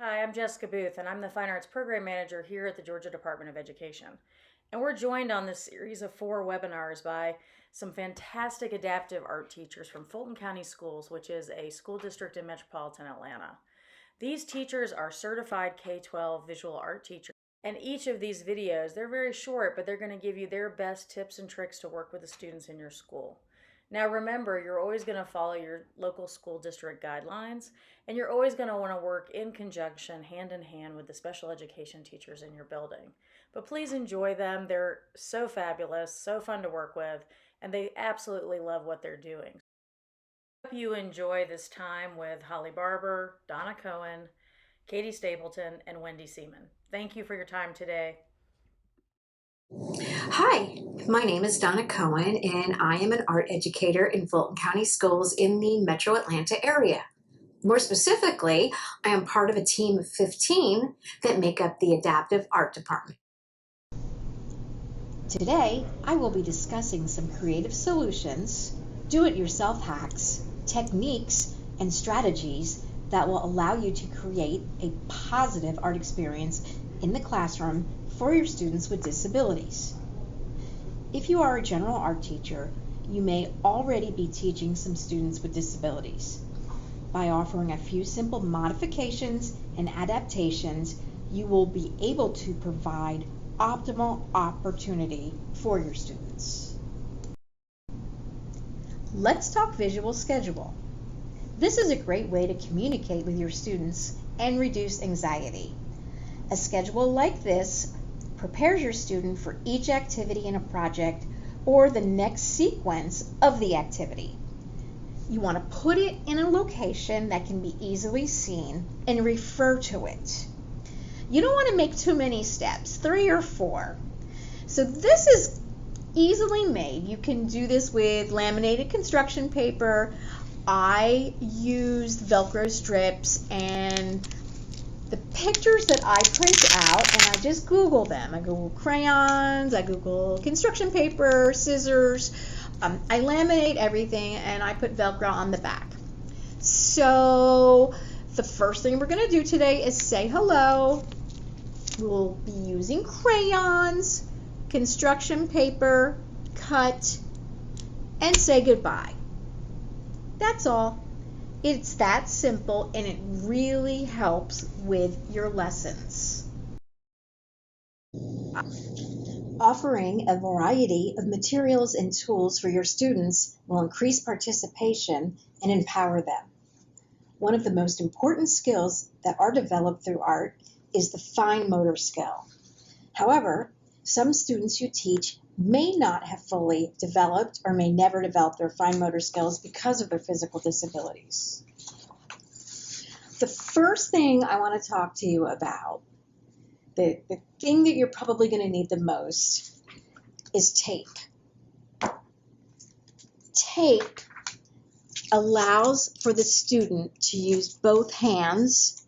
Hi, I'm Jessica Booth, and I'm the Fine Arts Program Manager here at the Georgia Department of Education. And we're joined on this series of 4 webinars by some fantastic adaptive art teachers from Fulton County Schools, which is a school district in metropolitan Atlanta. These teachers are certified K-12 visual art teachers. And each of these videos, they're very short, but they're going to give you their best tips and tricks to work with the students in your school. Now remember, you're always going to follow your local school district guidelines, and you're always going to want to work in conjunction, hand in hand with the special education teachers in your building. But please enjoy them. They're so fabulous, so fun to work with, and they absolutely love what they're doing. I hope you enjoy this time with Holly Barber, Donna Cohen, Katie Stapleton, and Wendy Seaman. Thank you for your time today. Hi, my name is Donna Cohen, and I am an art educator in Fulton County Schools in the Metro Atlanta area. More specifically, I am part of a team of 15 that make up the Adaptive Art Department. Today, I will be discussing some creative solutions, do-it-yourself hacks, techniques, and strategies that will allow you to create a positive art experience in the classroom for your students with disabilities. If you are a general art teacher, you may already be teaching some students with disabilities. By offering a few simple modifications and adaptations, you will be able to provide optimal opportunity for your students. Let's talk visual schedule. This is a great way to communicate with your students and reduce anxiety. A schedule like this prepares your student for each activity in a project or the next sequence of the activity. You want to put it in a location that can be easily seen and refer to it. You don't want to make too many steps, 3 or 4. So this is easily made. You can do this with laminated construction paper. I used Velcro strips, and the pictures that I print out, and I just Google them. I Google crayons, I Google construction paper, scissors. I laminate everything, and I put Velcro on the back. So the first thing we're going to do today is say hello. We'll be using crayons, construction paper, cut, and say goodbye. That's all. It's that simple, and it really helps with your lessons. Offering a variety of materials and tools for your students will increase participation and empower them. One of the most important skills that are developed through art is the fine motor skill. However, some students you teach may not have fully developed or may never develop their fine motor skills because of their physical disabilities. The first thing I want to talk to you about, the thing that you're probably going to need the most, is tape. Tape allows for the student to use both hands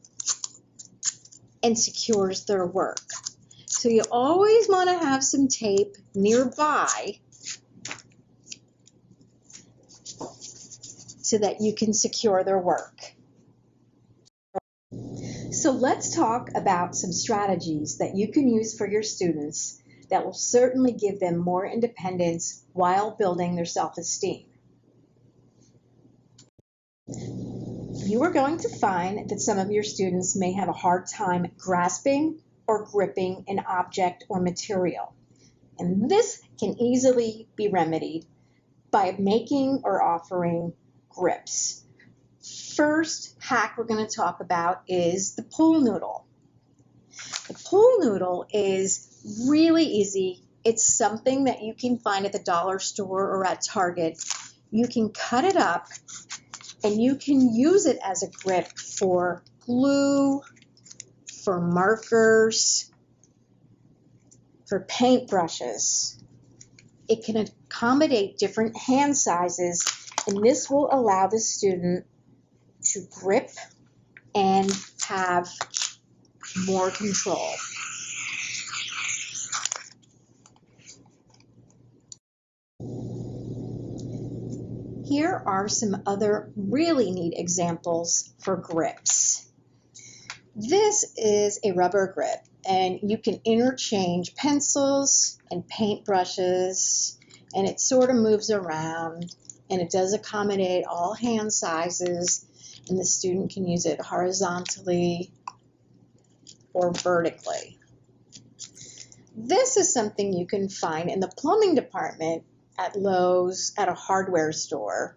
and secures their work. So you always want to have some tape nearby so that you can secure their work. So let's talk about some strategies that you can use for your students that will certainly give them more independence while building their self-esteem. You are going to find that some of your students may have a hard time grasping or gripping an object or material. And this can easily be remedied by making or offering grips. First hack we're going to talk about is the pool noodle. The pool noodle is really easy. It's something that you can find at the dollar store or at Target. You can cut it up and you can use it as a grip for glue, for markers, for paint brushes. It can accommodate different hand sizes, and this will allow the student to grip and have more control. Here are some other really neat examples for grips. This is a rubber grip, and you can interchange pencils and paint brushes, and it sort of moves around, and it does accommodate all hand sizes, and the student can use it horizontally or vertically. This is something you can find in the plumbing department at Lowe's, at a hardware store.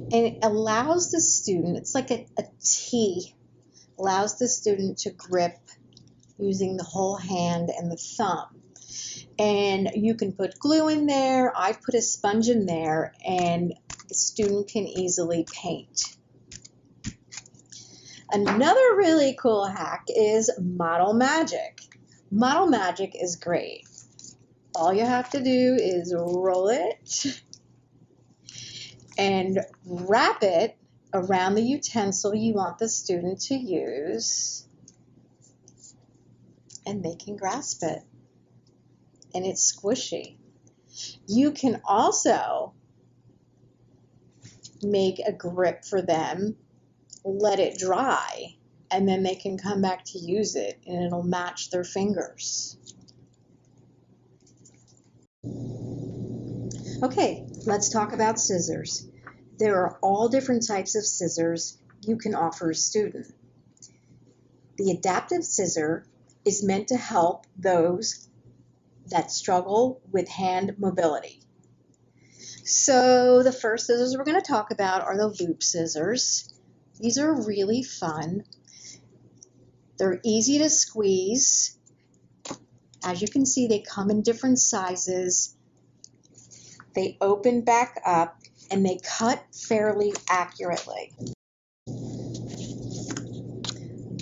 And it allows the student, it's like a T, allows the student to grip using the whole hand and the thumb. And you can put glue in there. I've put a sponge in there, and the student can easily paint. Another really cool hack is Model Magic. Model Magic is great. All you have to do is roll it and wrap it around the utensil you want the student to use, and they can grasp it, and it's squishy. You can also make a grip for them, let it dry, and then they can come back to use it, and it'll match their fingers. Okay, let's talk about scissors. There are all different types of scissors you can offer a student. The adaptive scissor is meant to help those that struggle with hand mobility. So the first scissors we're going to talk about are the loop scissors. These are really fun. They're easy to squeeze. As you can see, they come in different sizes. They open back up, and they cut fairly accurately.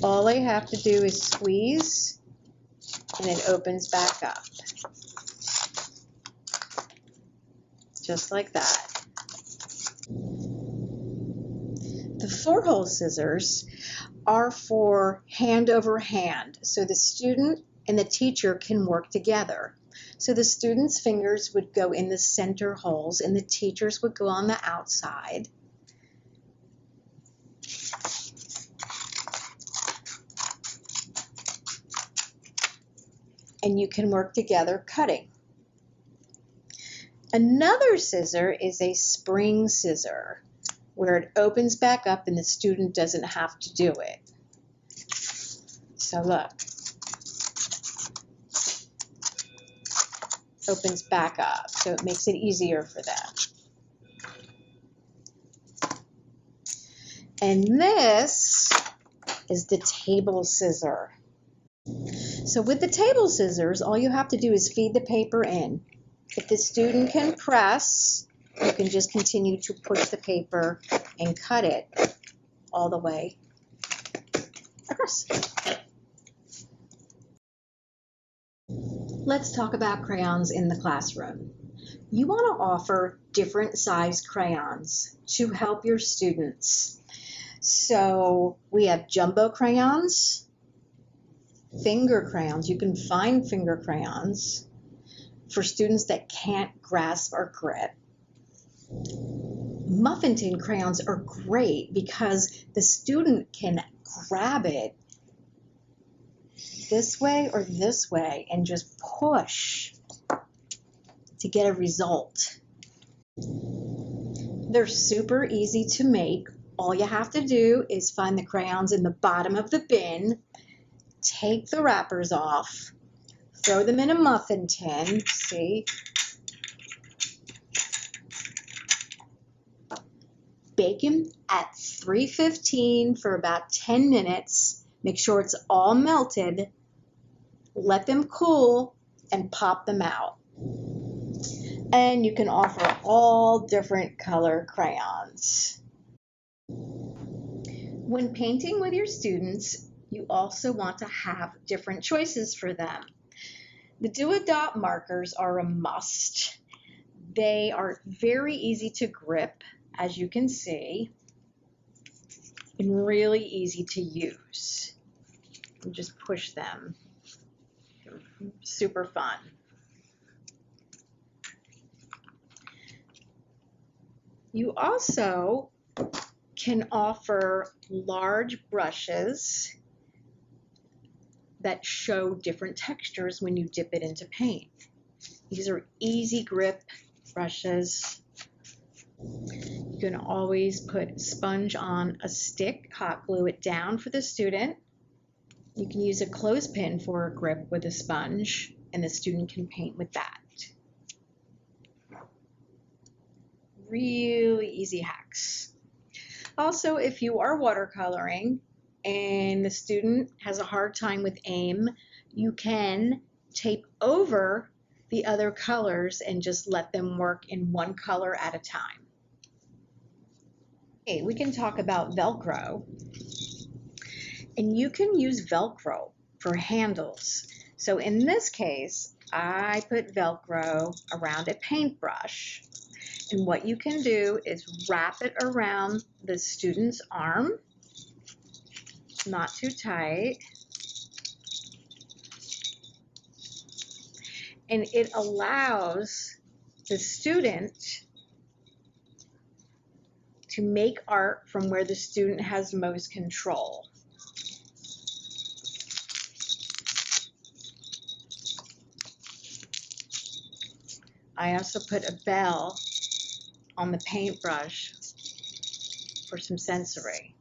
All I have to do is squeeze, and it opens back up. Just like that. The 4-hole scissors are for hand over hand, so the student and the teacher can work together. So the student's fingers would go in the center holes, and the teacher's would go on the outside. And you can work together cutting. Another scissor is a spring scissor, where it opens back up and the student doesn't have to do it. So look. Opens back up, so it makes it easier for them. And this is the table scissor. So with the table scissors, all you have to do is feed the paper in. If the student can press, you can just continue to push the paper and cut it all the way across. Let's talk about crayons in the classroom. You want to offer different size crayons to help your students. So we have jumbo crayons, finger crayons. You can find finger crayons for students that can't grasp or grip. Muffin tin crayons are great because the student can grab it this way or this way and just push to get a result. They're super easy to make. All you have to do is find the crayons in the bottom of the bin, take the wrappers off, throw them in a muffin tin, see? Bake them at 315 for about 10 minutes. Make sure it's all melted. Let them cool and pop them out. And you can offer all different color crayons. When painting with your students, you also want to have different choices for them. The do-a-dot markers are a must. They are very easy to grip, as you can see, and really easy to use. You just push them. Super fun. You also can offer large brushes that show different textures when you dip it into paint. These are easy grip brushes. You can always put sponge on a stick, hot glue it down for the student. You can use a clothespin for a grip with a sponge, and the student can paint with that. Really easy hacks. Also, if you are watercoloring and the student has a hard time with aim, you can tape over the other colors and just let them work in one color at a time. Okay, we can talk about Velcro. And you can use Velcro for handles. So in this case, I put Velcro around a paintbrush. And what you can do is wrap it around the student's arm, not too tight. And it allows the student to make art from where the student has most control. I also put a bell on the paintbrush for some sensory.